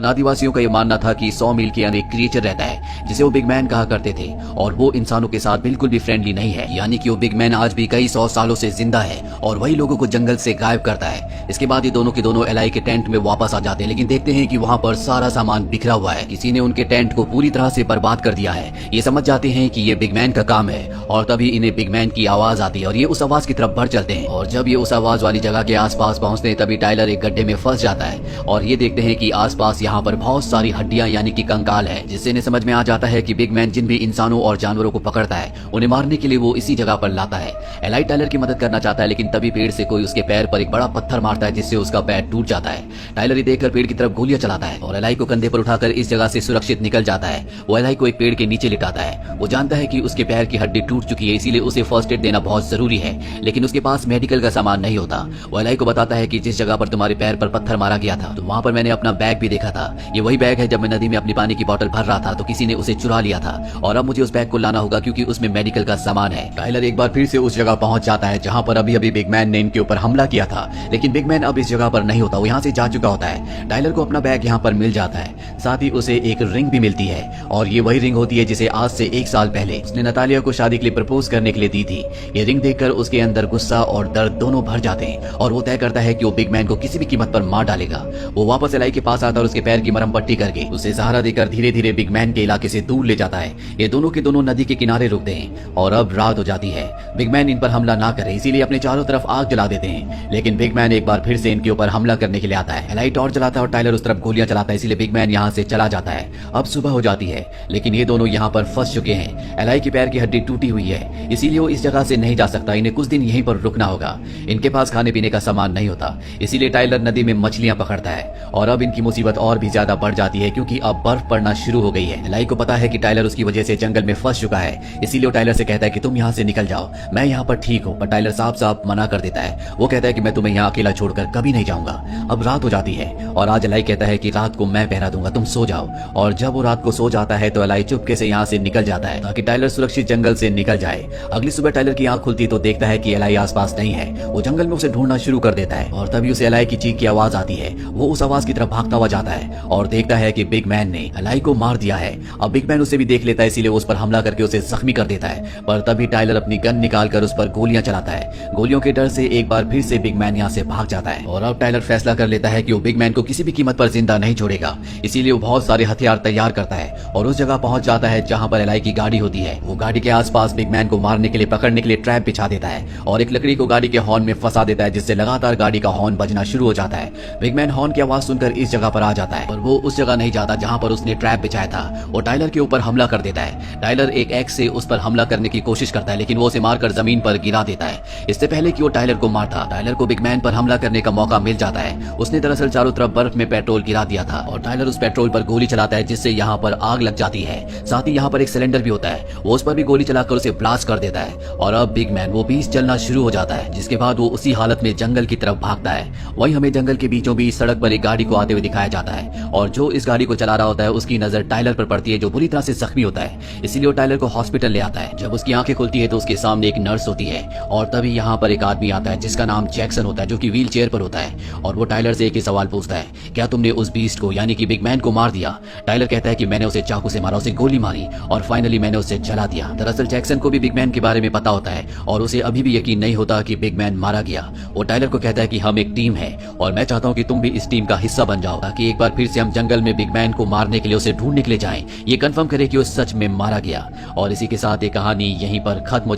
उन आदिवासियों का ये मानना था कि 100 मील के अंदर एक क्रिएचर रहता है जिसे वो बिग मैन कहा करते थे और वो इंसानों के साथ बिल्कुल भी फ्रेंडली नहीं है, यानी कि वो बिग मैन आज भी कई 100 सालों से जिंदा है और वही लोगों को जंगल से गायब करता है। इसके बाद ये दोनों के दोनों एलाई के टेंट में वापस आ जाते हैं, लेकिन देखते हैं कि वहाँ पर सारा सामान बिखरा हुआ है, किसी ने उनके टेंट को पूरी तरह से बर्बाद कर दिया है। ये समझ जाते हैं कि ये बिग मैन का काम है और तभी इन्हें बिग मैन की आवाज आती है और ये उस आवाज की तरफ बढ़ चलते हैं और जब ये उस आवाज वाली जगह के आसपास पहुंचते हैं तभी टाइलर एक गड्ढे में फंस जाता है और ये देखते हैं कि आसपास यहाँ पर बहुत सारी हड्डियां यानी कि कंकाल है, जिससे इन्हें समझ में आ जाता है कि बिग मैन जिन भी इंसानों और जानवरों को पकड़ता है उन्हें मारने के लिए वो इसी जगह पर लाता है। एलाई टाइलर की मदद करना चाहता है, लेकिन तभी पेड़ से कोई उसके पैर पर एक बड़ा पत्थर मारता है जिससे उसका पैर टूट जाता है। टाइलर ये देखकर पेड़ की तरफ गोलियां चलाता है और एलाई को कंधे पर उठाकर इस जगह से सुरक्षित निकल जाता है। वो एलाई को एक पेड़ के नीचे लिटाता है। वो जानता है कि उसके पैर की हड्डी टूट चुकी है, इसीलिए उसे फर्स्ट एड देना बहुत जरूरी है, लेकिन उसके पास मेडिकल का सामान नहीं होता। वो एलाई को बताता है कि जिस जगह पर तुम्हारे पैर पर पत्थर मारा गया था तो वहां पर मैंने अपना बैग भी देखा था। ये वही बैग है जब मैं नदी में अपनी पानी की बोतल भर रहा था तो किसी ने उसे चुरा लिया था और अब मुझे उस बैग को लाना होगा क्योंकि उसमें मेडिकल का सामान है। टाइलर एक बार फिर से उस जगह पहुंच जाता है जहां पर अभी अभी बिग मैन ने इनके ऊपर हमला किया था, लेकिन बिग मैन अब इस जगह पर नहीं होता, वो यहाँ से जा चुका होता है। टाइलर को अपना बैग यहाँ पर मिल जाता है, साथ ही उसे एक रिंग भी मिलती है और ये वही रिंग होती है जिसे आज से 1 साल पहले उसने नतालिया को शादी के लिए प्रपोज करने के लिए दी थी। ये रिंग देखकर उसके अंदर गुस्सा और दर्द दोनों भर जाते हैं और वो तय करता है कि वो बिग मैन को किसी भी कीमत पर मार डालेगा। वो वापस एलाई के पास आता और उसके पैर की मरहम पट्टी करके उसे सहारा देकर धीरे धीरे बिग मैन के इलाके से दूर ले जाता है। ये दोनों के दोनों नदी के किनारे रुकते हैं और अब रात हो जाती है। बिग मैन इन पर हमला ना करे इसीलिए अपने चारों तरफ आग जला देते हैं, लेकिन बिग मैन एक बार फिर से इनके ऊपर हमला करने के लिए आता है। एलाई टॉर्च जलाता है और टाइलर उस तरफ गोलियां चलाता है, इसीलिए बिग मैन यहाँ से चला जाता है। अब सुबह हो जाती है, लेकिन ये दोनों यहाँ पर फंस चुके हैं। एलाई के पैर की हड्डी टूटी हुई है, इसीलिए वो इस जगह से नहीं जा सकता। इन्हें कुछ दिन यहीं पर रुकना होगा। इनके पास खाने पीने का सामान नहीं होता, इसीलिए टाइलर नदी में मछलियां पकड़ता है और अब इनकी मुसीबत और भी ज्यादा बढ़ जाती है क्योंकि अब बर्फ पड़ना शुरू हो गई है। एलाई को पता है कि टाइलर उसकी वजह से जंगल में फंस चुका है, इसीलिए वो टाइलर से कहता है कि तुम यहाँ से निकल जाओ, मैं यहाँ पर ठीक हूँ। पर टाइलर साफ साफ मना कर देता है। वो कहता है कि मैं तुम्हें यहाँ अकेला छोड़कर कभी नहीं जाऊंगा। अब रात हो जाती है और आज एलाई कहता है कि रात को मैं पहरा दूंगा, तुम सो जाओ। और जब वो रात को सो जाता है तो एलाई चुपके से यहाँ से निकल जाता है ताकि टाइलर सुरक्षित जंगल से निकल जाए। अगली सुबह टाइलर की आंख खुलती तो देखता है कि एलाई आसपास नहीं है। वो जंगल में उसे ढूंढना शुरू कर देता है और तभी उसे एलाई की चीख की आवाज आती है। वो उस आवाज की तरफ भागता हुआ जाता है और देखता है कि बिग मैन ने एलाई को मार दिया है। अब बिग मैन उसे भी देख लेता है, इसीलिए उस पर हमला करके उसे जख्मी कर देता है। पर तभी टाइलर अपनी गन निकालकर उस पर गोलियां चलाता है। गोलियों के डर से एक बार फिर से बिग मैन यहाँ से भाग जाता है और अब टाइलर फैसला कर लेता है कि वो बिग मैन को किसी भी कीमत पर जिंदा नहीं छोड़ेगा, इसीलिए वो बहुत सारे हथियार तैयार करता है और उस जगह पहुंच जाता है जहां पर एलाई की गाड़ी होती है। वो गाड़ी के आसपास बिग मैन को मारने के लिए पकड़ने के लिए ट्रैप बिछा देता है और एक लकड़ी को गाड़ी के हॉर्न में फंसा देता है, जिससे लगातार गाड़ी का हॉर्न बजना शुरू हो जाता है। बिग मैन हॉर्न की आवाज सुनकर इस जगह पर आ जाता है और वो उस जगह नहीं जाता जहां पर उसने ट्रैप बिछाया था। वो टाइलर के ऊपर हमला कर देता है। टाइलर एक एक्स से उस पर हमला करने की कोशिश करता है, लेकिन वो उसे मारकर जमीन पर गिरा देता है। इससे पहले कि वो टाइलर को मारता, टाइलर को बिग मैन पर हमला करने का मौका मिल जाता है। उसने दरअसल चारों तरफ बर्फ में पेट्रोल गिरा दिया था और टाइलर उस पेट्रोल पर गोली चलाता है, जिससे यहाँ पर आग लग जाती है। साथ ही यहाँ पर एक सिलेंडर भी होता है, वो उस पर भी गोली चलाकर उसे ब्लास्ट कर देता है और अब बिग मैन वो बीच जलना शुरू हो जाता है, जिसके बाद वो उसी हालत में जंगल की तरफ भागता है। वहीं हमें जंगल के बीचों बीच सड़क पर एक गाड़ी को आते हुए दिखाया जाता है और जो इस गाड़ी को चला रहा होता है उसकी नजर टाइलर पर पड़ती है, जो बुरी तरह से जख्मी होता है, इसीलिए वो टाइलर को हॉस्पिटल ले आता है। जब उसकी आंखें खुलती है तो उसके सामने एक नर्स होती है और तभी यहाँ पर एक आदमी आता है जिसका नाम जैक्सन होता है, जो कि व्हील चेयर पर होता है और वो टाइलर से एक ही सवाल पूछता है, क्या तुमने उस बीस्ट को यानी कि बिग मैन को मार दिया? टाइलर कहता है कि मैंने उसे चाकू से मारा, उसे गोली मारी और फाइनली मैंने उसे जला दिया। दरअसल जैक्सन को भी बिग मैन के बारे में पता होता है और उसे अभी भी यकीन नहीं होता कि बिग मैन मारा गया। वो टाइलर को कहता है कि हम एक टीम है और मैं चाहता हूँ कि तुम भी इस टीम का हिस्सा बन जाओ ताकि एक बार फिर से हम जंगल में बिग मैन को मारने के लिए, उसे ढूंढने के लिए जाएं, ये कंफर्म करें कि वो सच में मारा गया। और इसी के साथ ये कहानी यहीं पर खत्म हो